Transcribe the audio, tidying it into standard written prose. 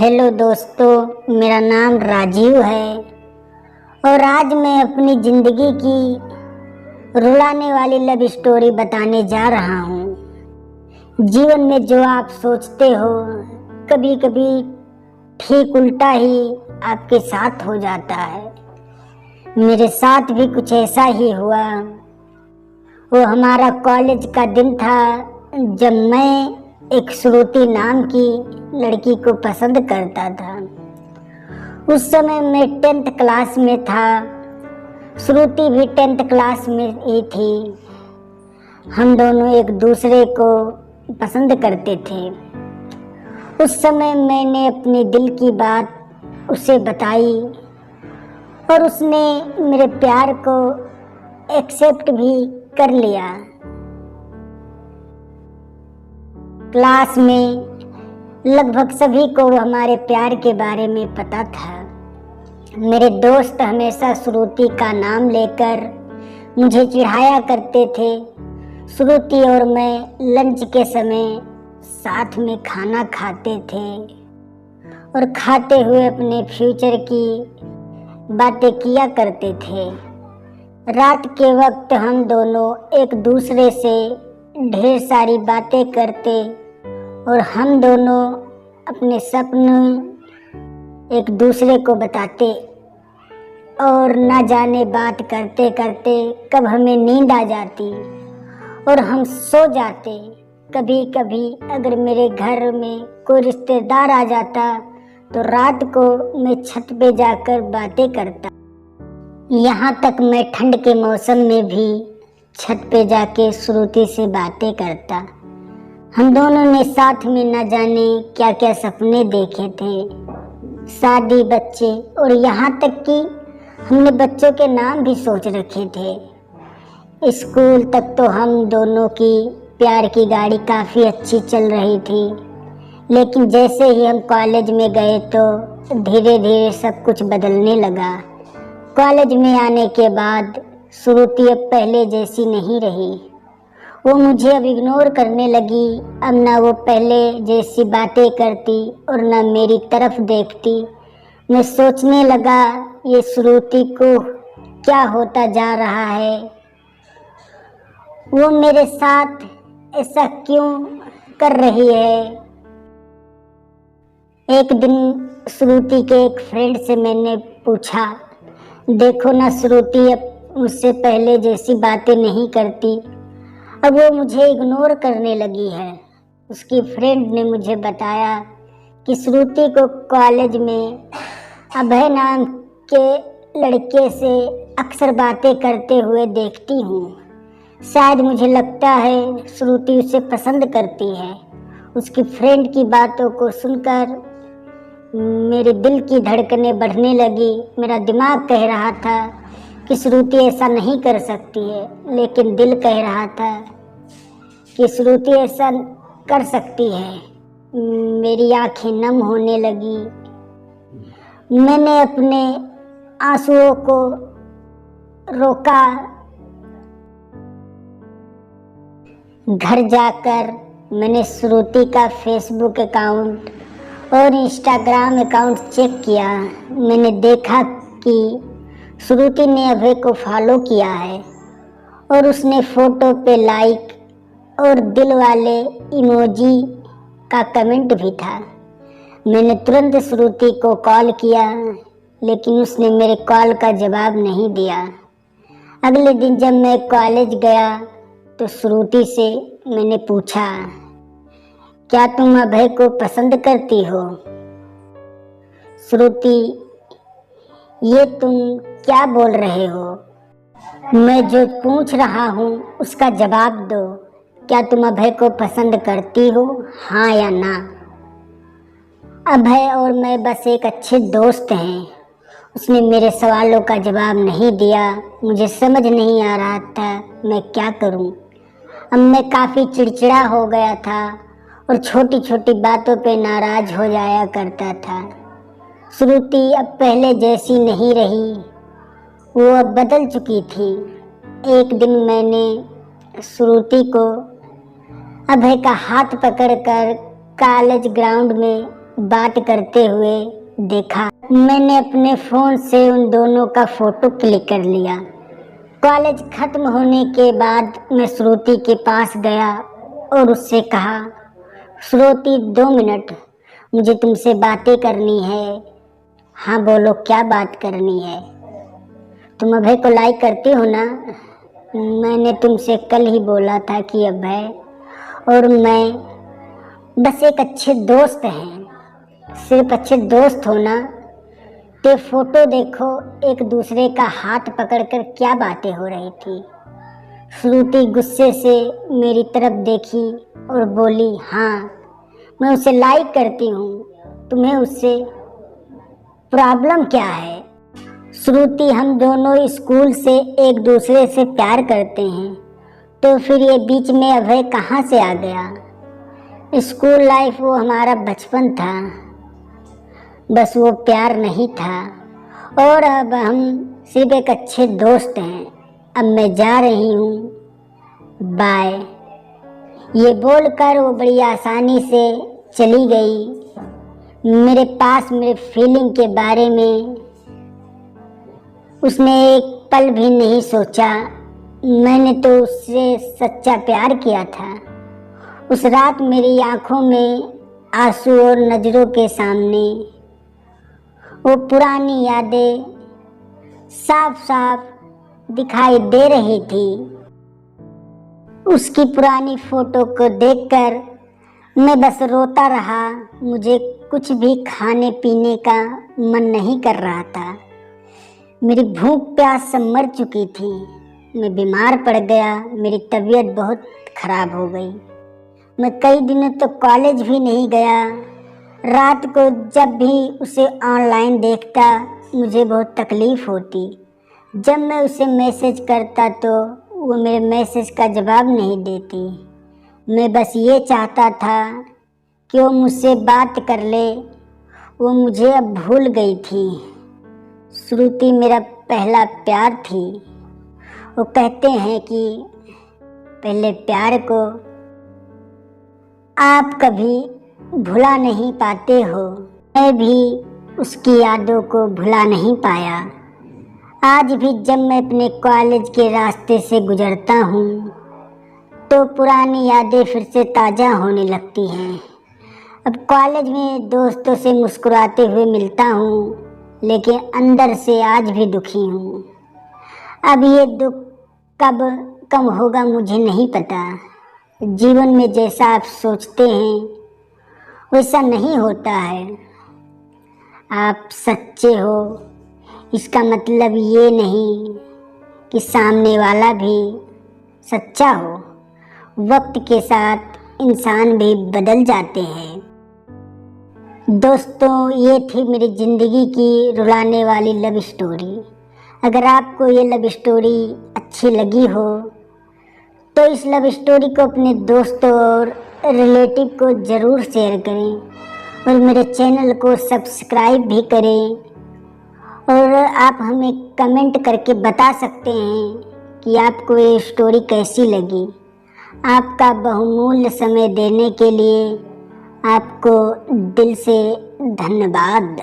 Hello दोस्तों, मेरा नाम राजीव है और आज मैं अपनी ज़िंदगी की रुलाने वाली लव स्टोरी बताने जा रहा हूँ। जीवन में जो आप सोचते हो कभी कभी ठीक उल्टा ही आपके साथ हो जाता है। मेरे साथ भी कुछ ऐसा ही हुआ। वो हमारा कॉलेज का दिन था जब मैं एक श्रुति नाम की लड़की को पसंद करता था। उस समय मैं 10th क्लास में था, श्रुति भी 10th क्लास में ही थी। हम दोनों एक दूसरे को पसंद करते थे। उस समय मैंने अपने दिल की बात उसे बताई और उसने मेरे प्यार को एक्सेप्ट भी कर लिया। क्लास में लगभग सभी को हमारे प्यार के बारे में पता था। मेरे दोस्त हमेशा श्रुति का नाम लेकर मुझे चिढ़ाया करते थे। श्रुति और मैं लंच के समय साथ में खाना खाते थे और खाते हुए अपने फ्यूचर की बातें किया करते थे। रात के वक्त हम दोनों एक दूसरे से ढेर सारी बातें करते और हम दोनों अपने सपने एक दूसरे को बताते और न जाने बात करते करते कब हमें नींद आ जाती और हम सो जाते। कभी कभी अगर मेरे घर में कोई रिश्तेदार आ जाता तो रात को मैं छत पे जाकर बातें करता। यहाँ तक मैं ठंड के मौसम में भी छत पे जाके श्रुति से बातें करता। हम दोनों ने साथ में न जाने क्या क्या सपने देखे थे, शादी, बच्चे और यहाँ तक कि हमने बच्चों के नाम भी सोच रखे थे। स्कूल तक तो हम दोनों की प्यार की गाड़ी काफ़ी अच्छी चल रही थी, लेकिन जैसे ही हम कॉलेज में गए तो धीरे धीरे सब कुछ बदलने लगा। कॉलेज में आने के बाद श्रुति अब पहले जैसी नहीं रही। वो मुझे अब इग्नोर करने लगी। अब ना वो पहले जैसी बातें करती और ना मेरी तरफ देखती। मैं सोचने लगा ये श्रुति को क्या होता जा रहा है, वो मेरे साथ ऐसा क्यों कर रही है। एक दिन श्रुति के एक फ्रेंड से मैंने पूछा, देखो ना श्रुति अब मुझसे पहले जैसी बातें नहीं करती, अब वो मुझे इग्नोर करने लगी है। उसकी फ्रेंड ने मुझे बताया कि श्रुति को कॉलेज में अभय नाम के लड़के से अक्सर बातें करते हुए देखती हूँ। शायद मुझे लगता है श्रुति उसे पसंद करती है। उसकी फ्रेंड की बातों को सुनकर मेरे दिल की धड़कनें बढ़ने लगी। मेरा दिमाग कह रहा था कि श्रुति ऐसा नहीं कर सकती है, लेकिन दिल कह रहा था कि श्रुति ऐसा कर सकती है। मेरी आंखें नम होने लगी। मैंने अपने आंसुओं को रोका। घर जाकर मैंने श्रुति का फेसबुक अकाउंट और इंस्टाग्राम अकाउंट चेक किया। मैंने देखा कि श्रुति ने अभय को फॉलो किया है और उसने फ़ोटो पे लाइक और दिल वाले इमोजी का कमेंट भी था। मैंने तुरंत श्रुति को कॉल किया, लेकिन उसने मेरे कॉल का जवाब नहीं दिया। अगले दिन जब मैं कॉलेज गया तो श्रुति से मैंने पूछा, क्या तुम अभय को पसंद करती हो? श्रुति, ये तुम क्या बोल रहे हो? मैं जो पूछ रहा हूँ उसका जवाब दो। क्या तुम अभय को पसंद करती हो, हाँ या ना? अभय और मैं बस एक अच्छे दोस्त हैं। उसने मेरे सवालों का जवाब नहीं दिया। मुझे समझ नहीं आ रहा था मैं क्या करूं। अब मैं काफ़ी चिड़चिड़ा हो गया था और छोटी छोटी बातों पे नाराज़ हो जाया करता था। श्रुति अब पहले जैसी नहीं रही, वो अब बदल चुकी थी। एक दिन मैंने श्रुति को अभय का हाथ पकड़कर कॉलेज ग्राउंड में बात करते हुए देखा। मैंने अपने फ़ोन से उन दोनों का फ़ोटो क्लिक कर लिया। कॉलेज ख़त्म होने के बाद मैं श्रुति के पास गया और उससे कहा, श्रुति 2 मिनट, मुझे तुमसे बातें करनी है। हाँ बोलो, क्या बात करनी है? तुम अभय को लाइक करती हो ना? मैंने तुमसे कल ही बोला था कि अभय और मैं बस एक अच्छे दोस्त हैं। सिर्फ अच्छे दोस्त हो ना? ते फोटो देखो, एक दूसरे का हाथ पकड़कर क्या बातें हो रही थी। श्रुति गुस्से से मेरी तरफ देखी और बोली, हाँ मैं उसे लाइक करती हूँ, तुम्हें उससे प्रॉब्लम क्या है? श्रुति, हम दोनों स्कूल से एक दूसरे से प्यार करते हैं, तो फिर ये बीच में अभय कहाँ से आ गया? स्कूल लाइफ वो हमारा बचपन था, बस वो प्यार नहीं था और अब हम सिर्फ एक अच्छे दोस्त हैं। अब मैं जा रही हूँ, बाय। ये बोलकर वो बड़ी आसानी से चली गई। मेरे पास मेरे फीलिंग के बारे में उसने एक पल भी नहीं सोचा। मैंने तो उससे सच्चा प्यार किया था। उस रात मेरी आंखों में आंसू और नज़रों के सामने वो पुरानी यादें साफ साफ दिखाई दे रही थी। उसकी पुरानी फोटो को देखकर मैं बस रोता रहा। मुझे कुछ भी खाने पीने का मन नहीं कर रहा था। मेरी भूख प्यास सब मर चुकी थी। मैं बीमार पड़ गया, मेरी तबीयत बहुत खराब हो गई। मैं कई दिनों तो कॉलेज भी नहीं गया। रात को जब भी उसे ऑनलाइन देखता मुझे बहुत तकलीफ़ होती। जब मैं उसे मैसेज करता तो वो मेरे मैसेज का जवाब नहीं देती। मैं बस ये चाहता था कि वो मुझसे बात कर ले। वो मुझे अब भूल गई थी। श्रुति मेरा पहला प्यार थी। वो कहते हैं कि पहले प्यार को आप कभी भुला नहीं पाते हो। मैं भी उसकी यादों को भुला नहीं पाया। आज भी जब मैं अपने कॉलेज के रास्ते से गुजरता हूँ तो पुरानी यादें फिर से ताज़ा होने लगती हैं। अब कॉलेज में दोस्तों से मुस्कुराते हुए मिलता हूँ, लेकिन अंदर से आज भी दुखी हूँ। अब ये दुख कब कम होगा मुझे नहीं पता। जीवन में जैसा आप सोचते हैं वैसा नहीं होता है। आप सच्चे हो इसका मतलब ये नहीं कि सामने वाला भी सच्चा हो। वक्त के साथ इंसान भी बदल जाते हैं। दोस्तों, ये थी मेरी ज़िंदगी की रुलाने वाली लव स्टोरी। अगर आपको ये लव स्टोरी अच्छी लगी हो तो इस लव स्टोरी को अपने दोस्तों और रिलेटिव को ज़रूर शेयर करें और मेरे चैनल को सब्सक्राइब भी करें। और आप हमें कमेंट करके बता सकते हैं कि आपको ये स्टोरी कैसी लगी। आपका बहुमूल्य समय देने के लिए आपको दिल से धन्यवाद।